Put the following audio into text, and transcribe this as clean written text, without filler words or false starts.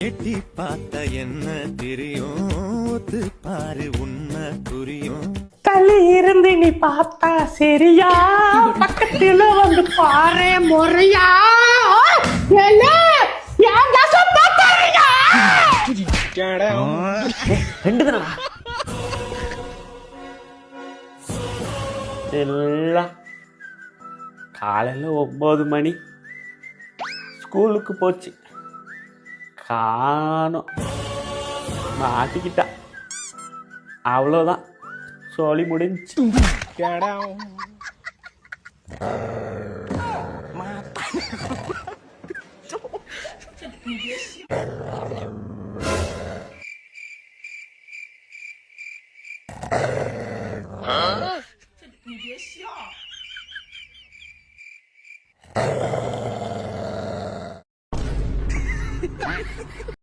எட்டி பார்த்த என்ன தெரியும் ஒத்து பாரு உண்மை புரியும். தள்ளி இருந்து நீ பார்த்தா சரியா, பக்கத்துல வந்து பாரு முறையா. எல்லாம் காலையில் 9 மணி ஸ்கூலுக்கு போச்சு, காணோம். மாட்டிக்கிட்டா, அவ்வளோதான், சொல்லி முடிஞ்சு.你别笑。